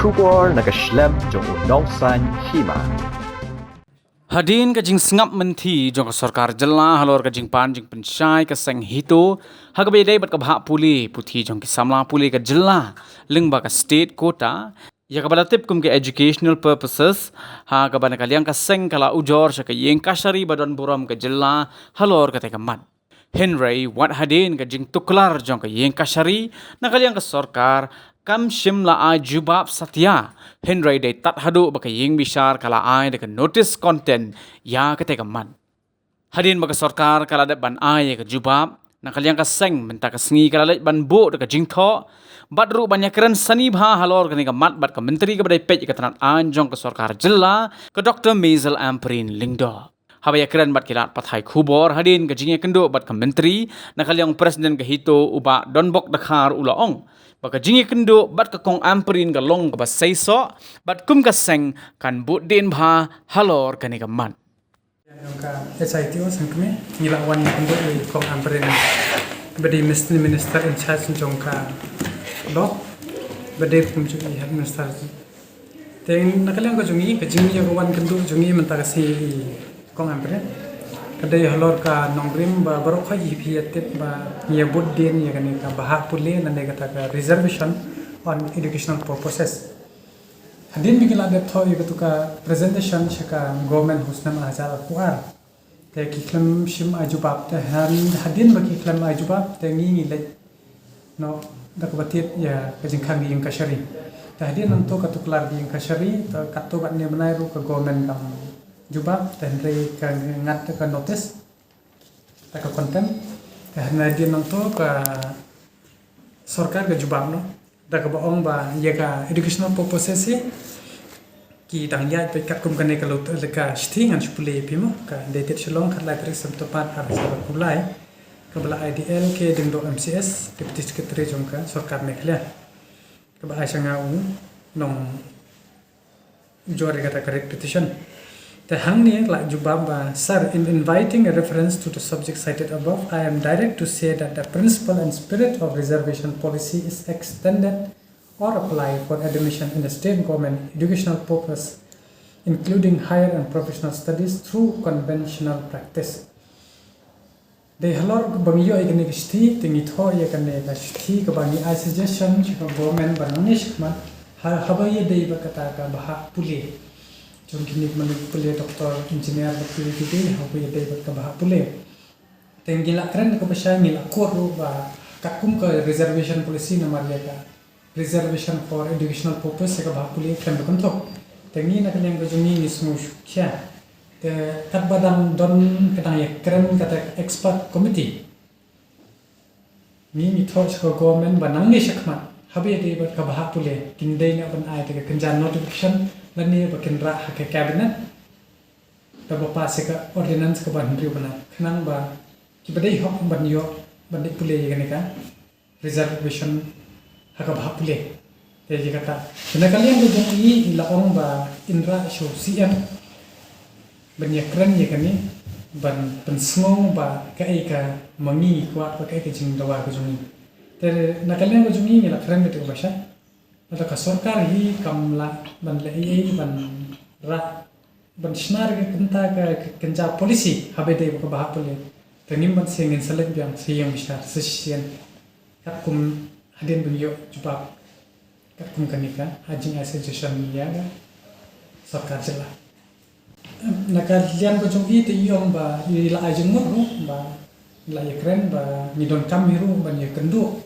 Kubor nakaslem jong udongsan hima. Hadin kajing sengap menti jong sarkar jela halor kajing pan jing pensyai ka seng hito hagabe dai bat ka bhak puli puthi jong ki samla puli ka jela lengba ka state kota ya ka balatip kum ke educational purposes ha ka ban kaliang ka seng kala ujor sa ka yeng kasari badon buram ka jela halor ka te ka mat Henry wat hadin kajing tuklar jong ka yeng kasari na kaliang ka sarkar kam shimla ai jubab satya Henry day tat hadu baka ying bishar kala ai de notice content ya kate kaman hadin baka sarkar kala de ban ai ka jubab na kalyang ka seng menta ka sngi kala le ban bo de ka jingtho badru banyakran sani bha halor ka ni ka mat bat ka menteri ka badai pej ka tanat anjong ka sarkar jilla ka Dr. Maisel Amprin Lingdo habaya keren bat kilat pathai khubor hadin ka jingya kendo bat ka menteri na kalyang presiden ka hito uba donbok dakhar ulaong baka jingi kendo bat ka kong amperin ka long ka basay so bat kum ka seng kan but din bha halor ka ni ka man ka SITO sangkme nila wan kendo kong amperin badi minister in charge jong ka lo badi kum jungi head minister ten nakalang ka jungi ka jingi ka wan kendo jungi menta ka si kong amperin kadai halor ka nongrim ba barokha yipiatet ba ya buddin ya kani ka bahak pule nande kata ka reservation on educational purposes hadin bigila de tho ya ka presentation shaka government husnam azal kuar te kiklam shim ajubab te hadin ba kiklam ajubab te ngi le no da ka batit ya ka jingkhang yang kashari te hadin nanto ka tuklar yang kashari ta katto bat ne manai ru ka government kam jubab dan rei ka ngat ka notice ta ka content karena dia nang to ka sarkar ka jubab no da ka baong ba ya ka educational purposes ki dang ya pe kat kum kane ka lot ka sting an spule pimo ka dated shalong khat lai tri sam to pat ar sa kulai ka bala IDL ke ding do MCS deputy secretary jong ka sarkar mekhla ka ba aisanga u nong jore ka ta correct petition the hangni like jubaba sir in inviting a reference to the subject cited above I am direct to say that the principle and spirit of reservation policy is extended or applied for admission in the state government educational purpose including higher and professional studies through conventional practice they halor bangiyo ikani kishti tingi tho yakane la shti ka bangi I suggestion ka government bananish man habaye dei bakata ka baha puli jom kini manu pule doktor engineer pule kiti hapu ya dai ka baha pule tenggila keren ka basya ngila koru ba kakum ka reservation policy na maria ka reservation for educational purpose ka baha pule kan dokon thok tengi na kanyang ka jumi ni smu kya te kat badam don kadang ya keren kata expert committee ni thos ka government banang ni shakmat habi dai ka baha pule kindai na ban ai te kanjan notification lani bakin ra ke cabinet ta ba se ka ordinance ka ban ri bana khnang ba ki badai hok ban yo ban dik pule ye ka reservation ha ka ba pule te je kata na kalian do jong i la ong ba indra show cm ban ye kran ye kani ban pensmo ba ka ai ka mangi kwa ka ai ka jing dawa ka jong te na kalian do jong i la kran betu ba sha atau ka sarkar hi kamla ban le ai ban ra ban shnar ke kenta ka kenja polisi habe dei ko bah pole tengim ban sing in selek biang siyang mishar sesien kat kum hadin bun yo jubab kat kum kanika ajing association ya ga sarkar jela naka lian ko jong i te yong ba i la ajing mo ba la yekren ba ni don kam miru ban ye kendo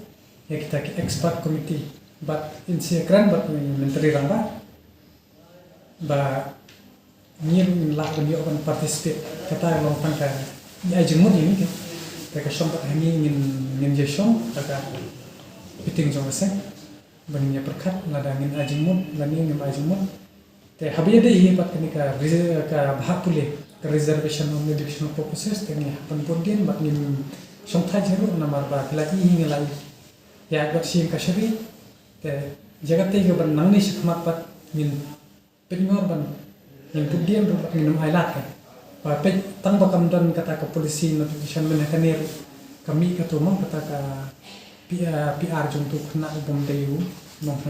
ya kita ki expert committee but in secret but menteri ramba ba ngin la beliau akan participate kata long tangka ya jemut ini ke mereka sompat hani ngin jesong kata piting jong se bannya perkat lada ngin ajemut lani ngin ajemut te habiya de hi pat kini ka bahak pule ka reservation on educational purposes te ni pan pondin bat ngin somtha jeru namar ba lagi ngin lai ya gat sim ka shari te jagat te ban nangni shikmat pat min penyor ban min pudian ru min ailat ka pa pe tang ba kam dan kata ka polisi notification men kami ka to mo kata ka PR jung tu khna ubom deyu nong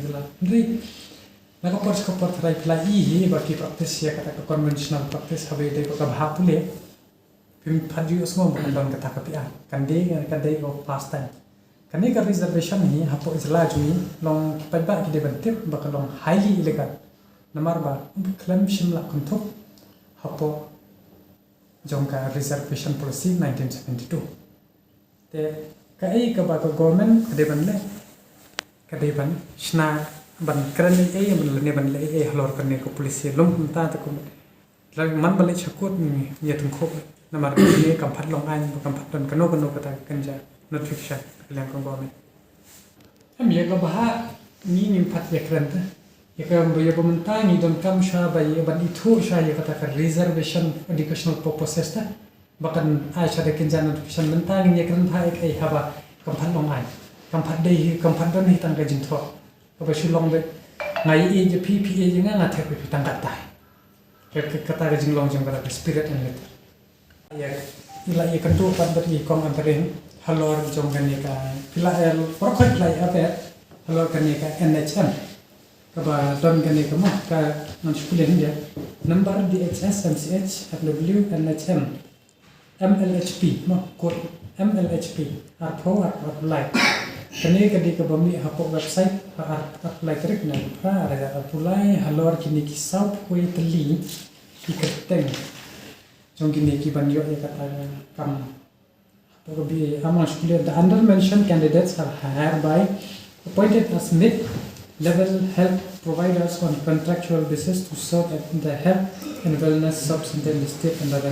jelas jadi laga por try play baki practice ya kata conventional practice habe de ko kabha pule pim phaju osmo bandon kata kapia kande ko past time kane ka reservation ni hapo isla juni long paiba ki de bante bakalong highly illegal namar ba klam shimla kuntuk hapo jongka reservation policy 1972 te kai ka ba ko government kade ban shna ban kran ai ban le ai halor karne ko police lom ta ta ko la man bale chakot ni yetum khop namar ni kam phat long an kam phat don kano kata kanja notification lang ko government am ye ka ba ni phat ye kran ta ye ka bo ye bumta ni don kam sha ba ye ban ithu sha ye kata ka reservation educational purposes ta bakan ai sha de kanja notification menta ni ye kran tha ai haba kam phat long an kam phat dei kam phat don ni tang ka jin tho ko ba shulong be ngai e je ppa je nga the ko tang ka tai kata ka jing long jang ka spirit and letter ya ila ye kan tu pan beri kong antarin halor jong kan ye ka ila el prokot lai ape halor kan ye ka NHM ka ba don kan ye ka ma ka non sikulen dia number DHS MCH FW NHM MLHP no code MLHP arpo apply kene ka di ka bami hapo website apply trek na pra ada apply halor kini ki south koi teli ikateng jong kini ki ban yo ya kata kam to be among the under mentioned candidates are hereby appointed as mid-level health providers on contractual basis to serve at the health and wellness subcenter listed under the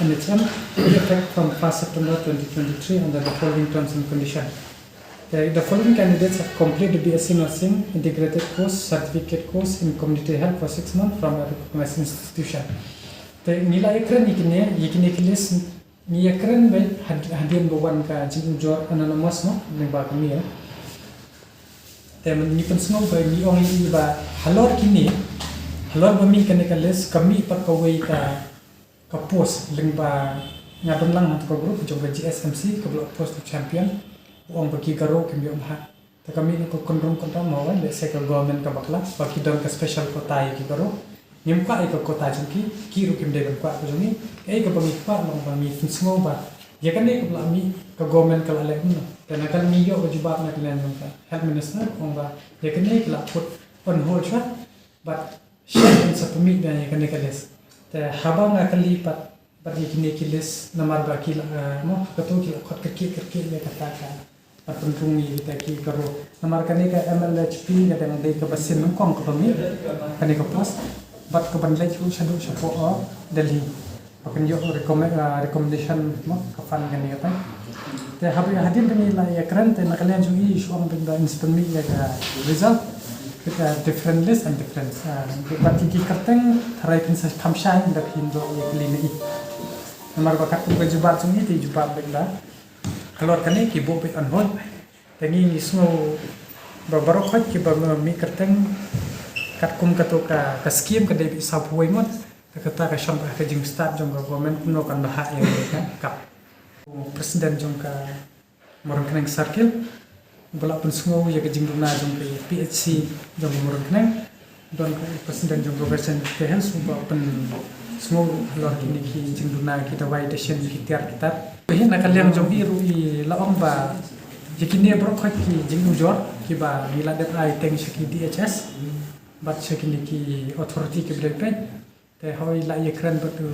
NHM with effect from 1st September 2023 under the following terms and conditions. The following candidates have completed the BSc Nursing Integrated Course Certificate Course in Community Health for 6 months from a recognized institution. The nilai ekran ikine kilis ni ekran be hadian bawan ka jing jor anonymous no ni ba kami ya. Ni pensno ba ni ong ni ba halor kini halor ba mi kane kalis kami pat kawai ka post ling ba ngadon lang hat ko group jong GSMC ka post champion ong bagi karo kami ha ta kami ko kondom mau le se ka government ka bakla bagi don ka special kota ki karo nimpa ai ka kota jki ki ru kim de ka ko joni ai ka bagi pa long ba mi funso ba ya kan ne ka mi ka government ka le no ta na kan mi yo ko jubab na klan ka health minister ong ba ya kan ne ka put on hold shot but share in sa pumi da ya kan ne ka les ta habang ka lipat bagi kini kilis namar ba kila mo ka to ki khot ka ki ya kata ka patuntungi kita ki karo namar kan ne ka MLHP ka dang dei ka basin ng kong ka mi kan ne ka post but ko banlay chu shadu shapo o Delhi akan yo recommendation mo ka fan kan ni ta te habi hadin kan la ya kran te nakalian ju i shu ang benda instant mi ya ka result kita different list and different but ki karteng tharai pin sa kamshan da hindo ya klini i namar ba ka ku jubat chung ni ti jubat benda kalor kan ni ki bo pe on hold te ni snow ba barokhat ki ba mi karteng kat kum katoka ka scheme ka debi sa puai mot kata ka sham ka jing start jong government no kan bah ya ka president jong ka morang circle bala pun sungo ya ka jing duna jong ka PHC jong morang don ka president jong government ke health ba pun sungo lor kini ki jing duna kita wai station ki tiar kita hin na kalyang jong biru i laong ba jikini bro khat ki jing ujor ki ba mila det ai teng shiki DHS bat shakini ki authority ke brepe te hoi la ye kran batu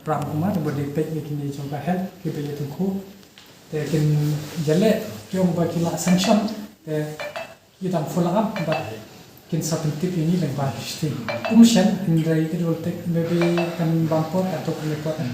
pram umar bodi pe kini jongka health ki be yetu khu te kin jale kyong ba ki la sanction te yidam follow up ba kin sapentip ini leng ba shti shen indrai it will take maybe kan bampot atau kan